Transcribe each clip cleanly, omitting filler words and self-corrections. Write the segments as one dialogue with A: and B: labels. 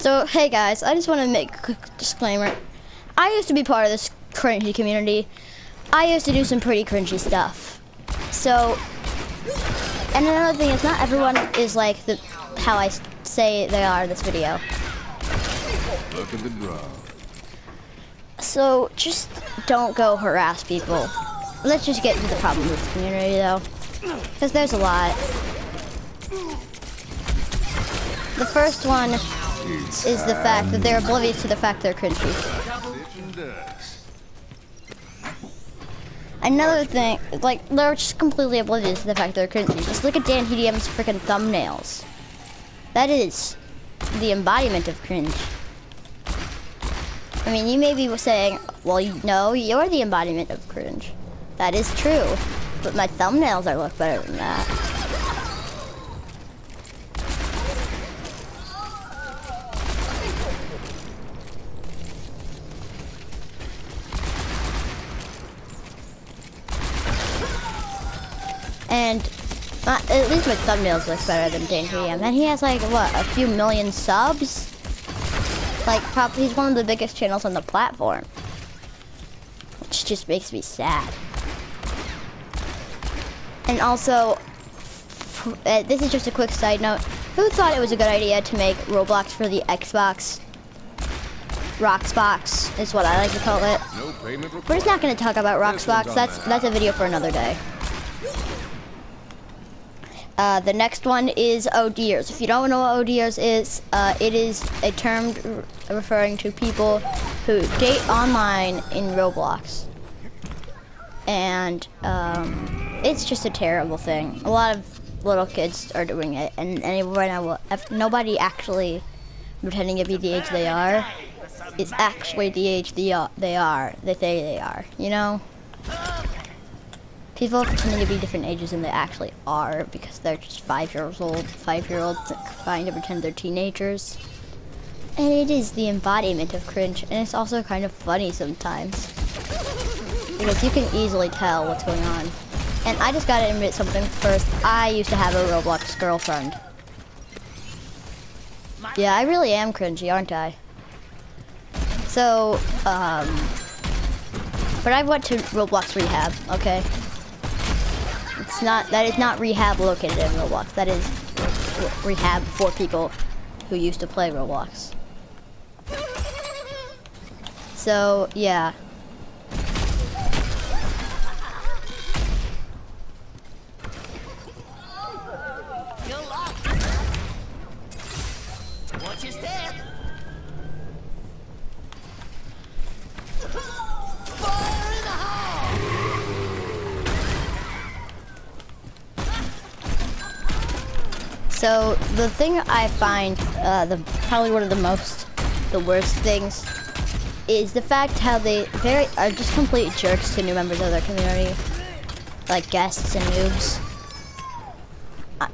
A: So, hey guys, I just want to make a quick disclaimer. I used to be part of this cringy community. I used to do some pretty cringy stuff. So, and another thing is not everyone is like how I say they are in this video.
B: Look at the draw.
A: So, just don't go harass people. Let's just get into the problem with the community though. Because there's a lot. The first one is the fact that they're oblivious to the fact they're cringy. Another thing, like, they're just completely oblivious to the fact they're cringy. Just look at Dan TDM's freaking thumbnails. That is the embodiment of cringe. I mean, you may be saying, well, no, you're the embodiment of cringe. That is true, but my thumbnails are look better than that. And at least my thumbnails look better than Dan TDM. And he has like, what, a few million subs? Like, probably he's one of the biggest channels on the platform. Which just makes me sad. And also, this is just a quick side note. Who thought it was a good idea to make Roblox for the Xbox? Roxbox is what I like to call it.
B: No payment required.
A: We're just not going to talk about Roxbox. That's a video for another day. The next one is ODers. If you don't know what ODers is, it is a term referring to people who date online in Roblox. And it's just a terrible thing. A lot of little kids are doing it, and right now, nobody actually pretending to be the age they are. It's actually the age they say they are, you know? People pretending to be different ages than they actually are because they're just 5 years old, 5-year-olds trying to pretend they're teenagers. And it is the embodiment of cringe, and it's also kind of funny sometimes. Because you can easily tell what's going on. And I just gotta admit something first. I used to have a Roblox girlfriend. Yeah, I really am cringy, aren't I? So, but I went to Roblox rehab, okay? That is not rehab located in Roblox. That is rehab for people who used to play Roblox. So, yeah.
C: Watch your step. Fire in the hole.
A: So the thing I find probably one of the worst things is the fact how they are just complete jerks to new members of their community, like guests and noobs.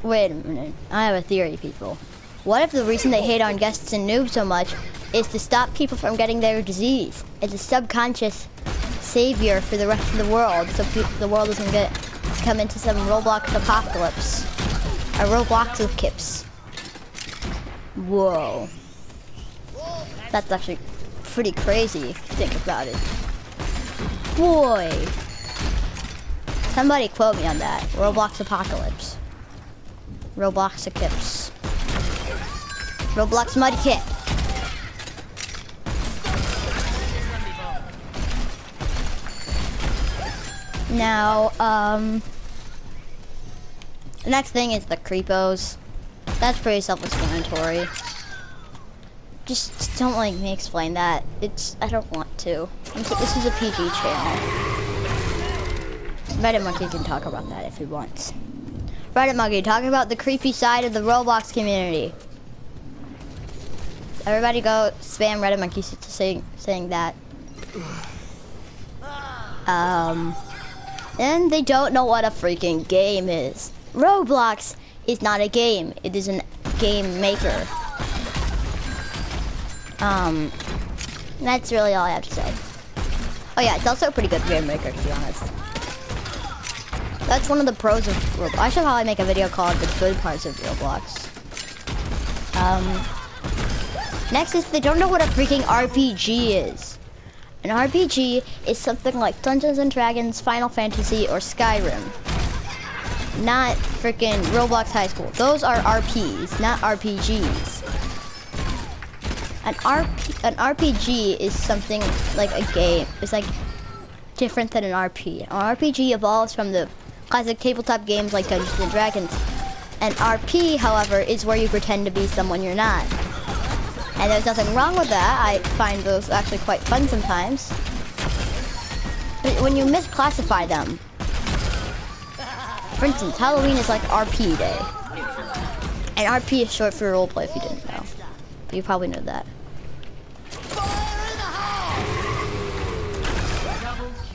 A: Wait a minute, I have a theory, people. What if the reason they hate on guests and noobs so much is to stop people from getting their disease? It's a subconscious savior for the rest of the world, so the world doesn't come into some Roblox apocalypse. A Roblox with kips. Whoa. That's actually pretty crazy if you think about it. Boy. Somebody quote me on that. Roblox apocalypse. Roblox kips. Roblox mud kit. Now, the next thing is the creepos. That's pretty self-explanatory. Just don't like me explain that. I don't want to. This is a PG channel. Reddit Monkey can talk about that if he wants. Reddit Monkey, talk about the creepy side of the Roblox community. Everybody go spam Reddit Monkey saying that. And they don't know what a freaking game is. Roblox is not a game. It is a game maker. That's really all I have to say. Oh yeah, it's also a pretty good game maker, to be honest. That's one of the pros of Roblox. I should probably make a video called The Good Parts of Roblox. Next is they don't know what a freaking RPG is. An RPG is something like Dungeons and Dragons, Final Fantasy, or Skyrim. Not freaking Roblox High School. Those are RPs, not RPGs. An RPG is something like a game. It's like different than an RP. An RPG evolves from the classic tabletop games like Dungeons and Dragons. An RP, however, is where you pretend to be someone you're not. And there's nothing wrong with that. I find those actually quite fun sometimes. But when you misclassify them, for instance, Halloween is like RP day. And RP is short for roleplay if you didn't know. But you probably know that.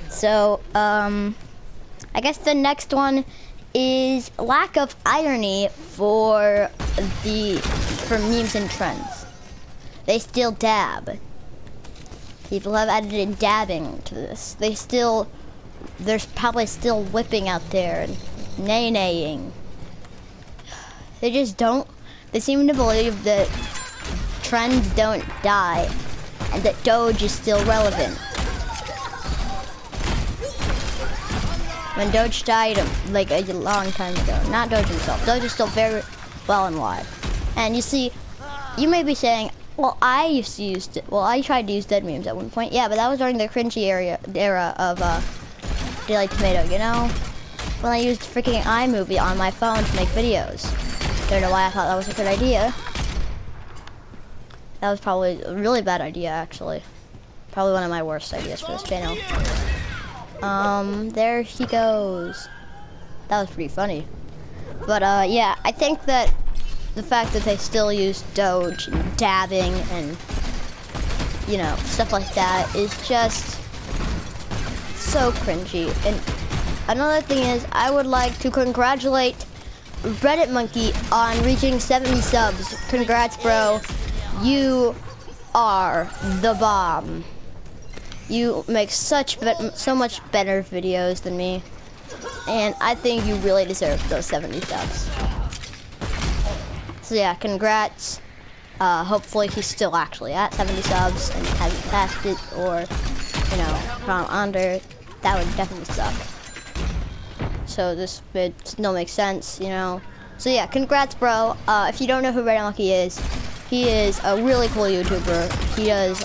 A: So, I guess the next one is lack of irony for memes and trends. They still dab. People have added in dabbing to this. There's probably still whipping out there and nay-naying. They just don't, they seem to believe that trends don't die and that Doge is still relevant. When Doge died like a long time ago. Not Doge himself. Doge is still very well alive. And you see, you may be saying, well, I tried to use dead memes at one point. Yeah, but that was during the cringy era of Daily Tomato, you know? When I used freaking iMovie on my phone to make videos. Don't know why I thought that was a good idea. That was probably a really bad idea, actually. Probably one of my worst ideas for this channel. There he goes. That was pretty funny. But, yeah, I think that the fact that they still use Doge and dabbing and, you know, stuff like that is just so cringy. And another thing is, I would like to congratulate Reddit Monkey on reaching 70 subs. Congrats, bro. You are the bomb. You make so much better videos than me. And I think you really deserve those 70 subs. So yeah, congrats. Hopefully he's still actually at 70 subs and hasn't passed it, or, you know, gone under. That would definitely suck. So this would still make sense, you know. So yeah, congrats, bro. If you don't know who Reddit Monkey is, he is a really cool YouTuber. He does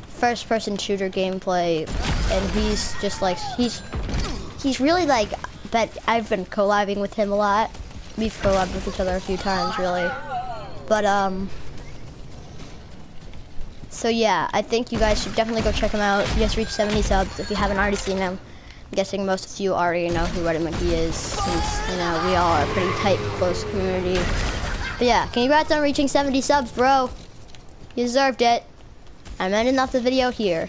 A: first-person shooter gameplay, and he's just like, he's really like, but I've been collabing with him a lot. We've collabed with each other a few times, really. But, so yeah, I think you guys should definitely go check him out. He just reached 70 subs if you haven't already seen him. I'm guessing most of you already know who Reddit Monkey is, since, you know, we all are a pretty tight, close community. But yeah, congrats on reaching 70 subs, bro. You deserved it. I'm ending off the video here.